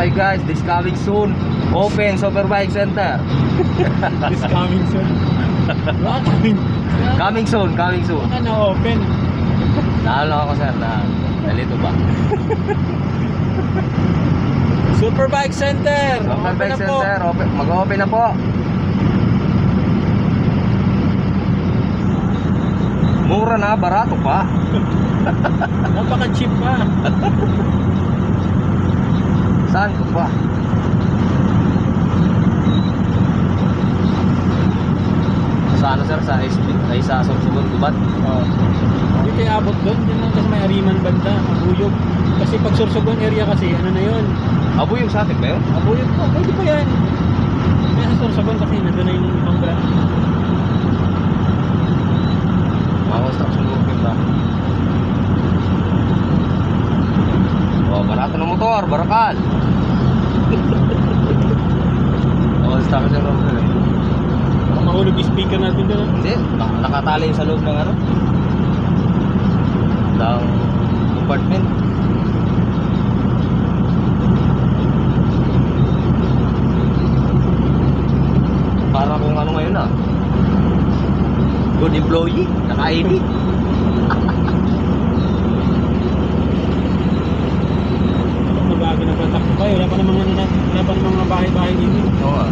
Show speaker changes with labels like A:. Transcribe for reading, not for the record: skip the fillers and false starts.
A: okay guys, this coming soon. Open Superbike Center.
B: This coming soon. Baka
A: Coming soon, coming soon.
B: baka na-open.
A: Nalo ako sir na nalito ba?
B: Superbike Center.
A: Superbike
B: Open na po.
A: Center, open, mag-open na po. Mura na, barato pa.
B: Napaka-cheap pa.
A: Saan ko pa? Sa ano sir, sa SB, ay sa Sorsogon, Gubat.
B: Oh. Hindi kayo abot doon. Diyan lang kasi may Ariman banda. Abuyog. Kasi pag Sorsogon area kasi, ano na yun?
A: Abo yung sa atin ba yun?
B: Abuyog po. Pwede pa yan. Kaya sa Sorsogon kasi nandun na yung ibang brand.
A: Mga construction worker ba? Oh, barato ng motor, barakal. Oh, construction worker eh.
B: Baka mahulog yung speaker natin doon.
A: Hindi, nakatali yung sa loob ng ano? Ng compartment. Para kung ano ngayon ah. Good employee, naka-ID.
B: Kapag mag-agi na patak pa. Wala pa namang mga bahay-bahay dito.
A: Oo nga.